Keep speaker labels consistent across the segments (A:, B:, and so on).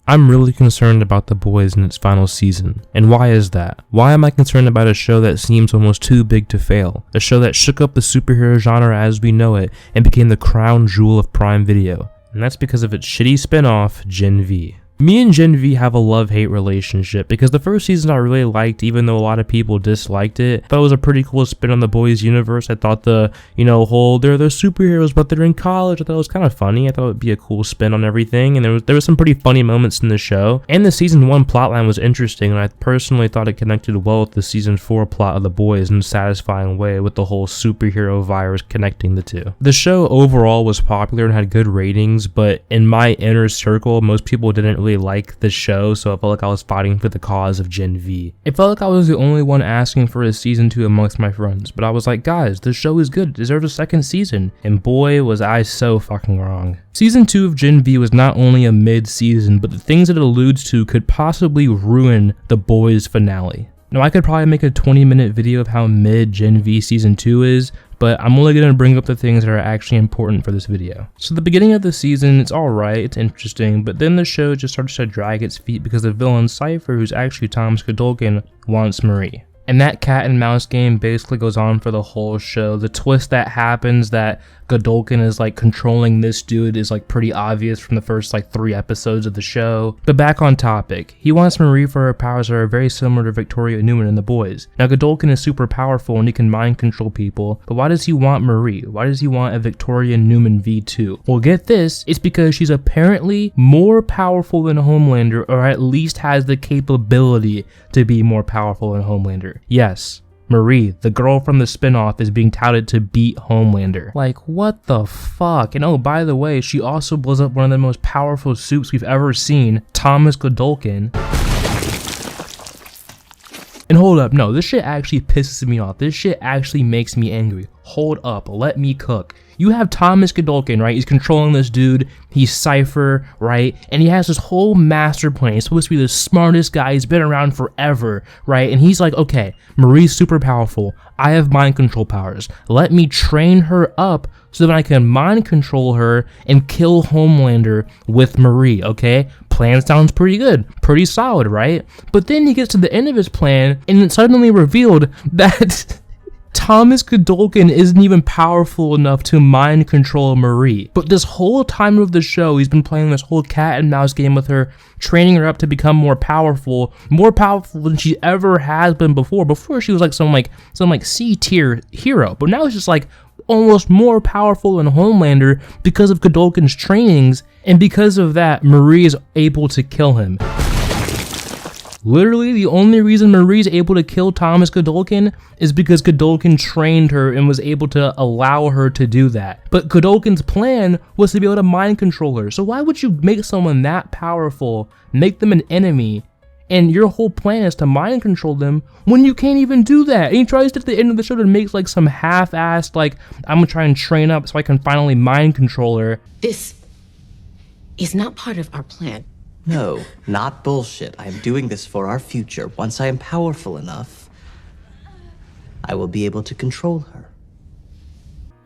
A: I'm really concerned about The Boys in its final season. And why is that? Why am I concerned about a show that seems almost too big to fail? A show that shook up the superhero genre as we know it and became the crown jewel of Prime Video. And that's because of its shitty spinoff, Gen V. Me and Gen V have a love-hate relationship because the first season I really liked, even though a lot of people disliked it. I thought it was a pretty cool spin on the Boys universe. I thought they're superheroes, but they're in college. I thought it was kind of funny. I thought it would be a cool spin on everything, and there was some pretty funny moments in the show. And the season 1 plotline was interesting, and I personally thought it connected well with the season 4 plot of the Boys in a satisfying way, with the whole superhero virus connecting the two. The show overall was popular and had good ratings, but in my inner circle, most people didn't really like the show, so I felt like I was fighting for the cause of Gen V. It felt like I was the only one asking for a season 2 amongst my friends, but I was like, guys, the show is good, it deserves a second season, and boy was I so fucking wrong. Season 2 of Gen V was not only a mid-season, but the things it alludes to could possibly ruin The Boys finale. Now, I could probably make a 20-minute video of how mid Gen V Season 2 is, but I'm only going to bring up the things that are actually important for this video. So the beginning of the season, it's alright, it's interesting, but then the show just starts to drag its feet because the villain Cypher, who's actually Thomas Godolkin, wants Marie. And that cat and mouse game basically goes on for the whole show. The twist that happens that Godolkin is like controlling this dude is like pretty obvious from the first like 3 episodes of the show. But back on topic, he wants Marie for her powers that are very similar to Victoria Newman in The Boys. Now Godolkin is super powerful and he can mind control people, but why does he want Marie? Why does he want a Victoria Newman V2? Well, get this, it's because she's apparently more powerful than Homelander, or at least has the capability to be more powerful than Homelander. Yes, Marie, the girl from the spinoff, is being touted to beat Homelander. Like, what the fuck? And oh, by the way, she also blows up one of the most powerful suits we've ever seen, Thomas Godolkin. And hold up, no, this shit actually pisses me off. This shit actually makes me angry. Hold up, let me cook. You have Thomas Godolkin, right? He's controlling this dude. He's Cypher, right? And he has this whole master plan. He's supposed to be the smartest guy. He's been around forever, right? And he's like, okay, Marie's super powerful. I have mind control powers. Let me train her up so that I can mind control her and kill Homelander with Marie, okay? Plan sounds pretty good, pretty solid, right? But then he gets to the end of his plan and it's suddenly revealed that Thomas Godolkin isn't even powerful enough to mind control Marie. But this whole time of the show, he's been playing this whole cat and mouse game with her, training her up to become more powerful than she ever has been before. Before she was like some C-tier hero, but now it's just like almost more powerful than Homelander because of Godolkin's trainings, and because of that, Marie is able to kill him. Literally, the only reason Marie's able to kill Thomas Godolkin is because Godolkin trained her and was able to allow her to do that. But Godolkin's plan was to be able to mind control her. So why would you make someone that powerful, make them an enemy, and your whole plan is to mind control them when you can't even do that? And he tries to, at the end of the show, to make like some half-assed, like, I'm gonna try and train up so I can finally mind control her.
B: This is not part of our plan.
C: No, not bullshit. I am doing this for our future. Once I am powerful enough, I will be able to control her.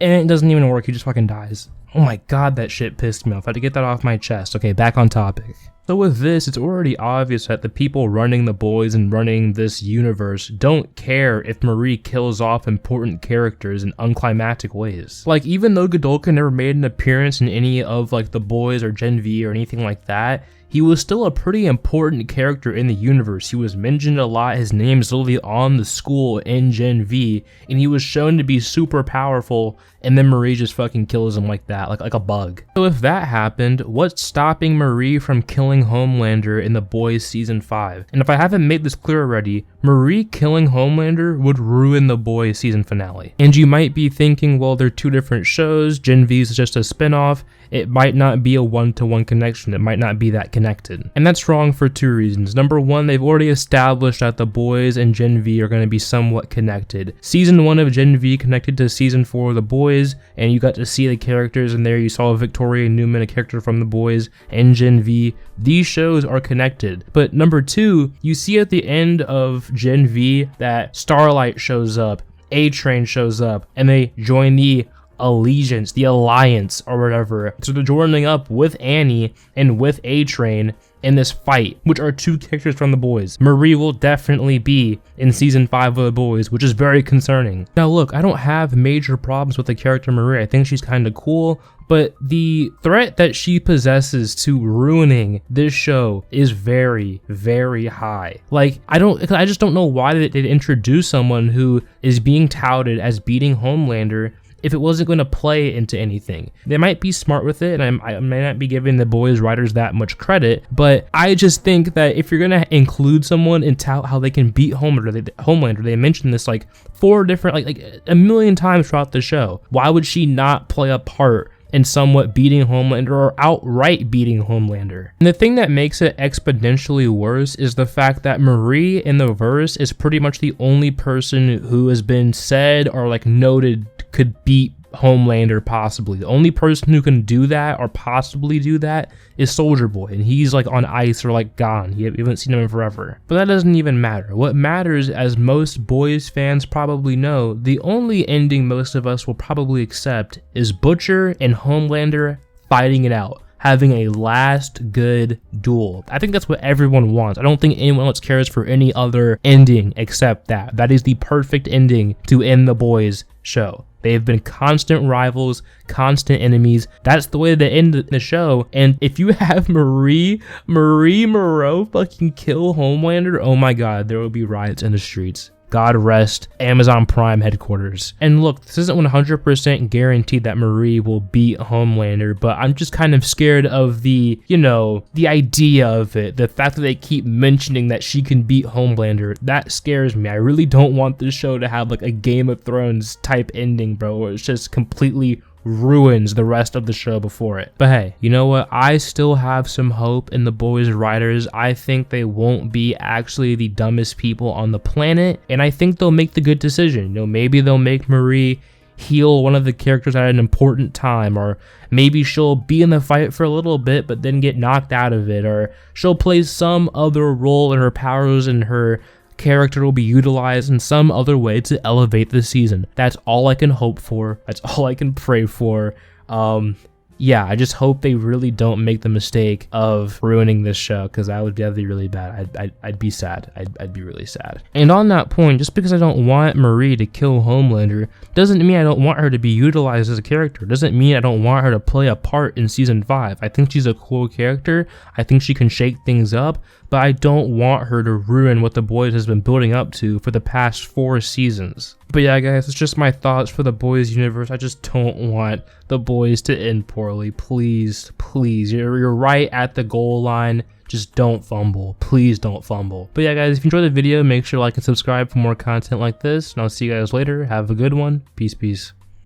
A: And it doesn't even work, he just fucking dies. Oh my god, that shit pissed me off. I had to get that off my chest. Okay, back on topic. So with this, it's already obvious that the people running The Boys and running this universe don't care if Marie kills off important characters in unclimactic ways. Like, even though Godolkin never made an appearance in any of like The Boys or Gen V or anything like that, he was still a pretty important character in the universe. He was mentioned a lot, his name is literally on the school in Gen V, and he was shown to be super powerful, and then Marie just fucking kills him like that, like a bug. So if that happened, what's stopping Marie from killing Homelander in The Boys Season 5? And if I haven't made this clear already, Marie killing Homelander would ruin The Boys season finale. And you might be thinking, well, they're two different shows, Gen V is just a spin-off, it might not be a one-to-one connection, it might not be that connected. And that's wrong for 2 reasons. Number 1, they've already established that The Boys and Gen V are going to be somewhat connected. Season 1 of Gen V connected to Season 4 of The Boys, and you got to see the characters in there. You saw Victoria Newman, a character from The Boys, and Gen V. These shows are connected. But number 2, you see at the end of Gen V that Starlight shows up, A-Train shows up, and they join the Allegiance, the Alliance, or whatever. So they're joining up with Annie and with A-Train, in this fight, which are 2 characters from The Boys. Marie will definitely be in season 5 of The Boys, which is very concerning. Now look, I don't have major problems with the character Marie. I think she's kind of cool, but the threat that she possesses to ruining this show is very, very high. Like, I just don't know why they'd introduce someone who is being touted as beating Homelander if it wasn't going to play into anything. They might be smart with it, and I may not be giving The Boys writers that much credit, but I just think that if you're going to include someone and tout how they can beat Homelander, they mentioned this like 4 different, like a million times throughout the show. Why would she not play a part in somewhat beating Homelander or outright beating Homelander? And the thing that makes it exponentially worse is the fact that Marie in the verse is pretty much the only person who has been said or like noted could beat Homelander possibly. The only person who can do that or possibly do that is Soldier Boy, and he's like on ice or like gone. You haven't seen him in forever. But that doesn't even matter. What matters, as most Boys fans probably know, the only ending most of us will probably accept is Butcher and Homelander fighting it out, having a last good duel. I think that's what everyone wants. I don't think anyone else cares for any other ending except that. That is the perfect ending to end The Boys show. They've been constant rivals, constant enemies. That's the way they end the show. And if you have Marie Moreau fucking kill Homelander, oh my god, there will be riots in the streets. God rest Amazon Prime headquarters. And look, this isn't 100% guaranteed that Marie will beat Homelander, but I'm just kind of scared of the, the idea of it. The fact that they keep mentioning that she can beat Homelander, that scares me. I really don't want this show to have like a Game of Thrones type ending, bro, where it's just completely ruins the rest of the show before it. But hey, you know what? I still have some hope in The Boys writers. I think they won't be actually the dumbest people on the planet, and I think they'll make the good decision. Maybe they'll make Marie heal one of the characters at an important time, or maybe she'll be in the fight for a little bit but then get knocked out of it, or she'll play some other role in her powers and her character will be utilized in some other way to elevate the season. That's all I can hope for. That's all I can pray for. Yeah, I just hope they really don't make the mistake of ruining this show, because that would be really bad. I'd be sad. I'd be really sad. And on that point, just because I don't want Marie to kill Homelander doesn't mean I don't want her to be utilized as a character. Doesn't mean I don't want her to play a part in season 5. I think she's a cool character. I think she can shake things up, but I don't want her to ruin what The Boys has been building up to for the past 4 seasons. But yeah, guys, it's just my thoughts for The Boys universe. I just don't want The Boys to end poorly. Please, please, you're right at the goal line. Just don't fumble. Please don't fumble. But yeah, guys, if you enjoyed the video, make sure to like and subscribe for more content like this. And I'll see you guys later. Have a good one. Peace, peace.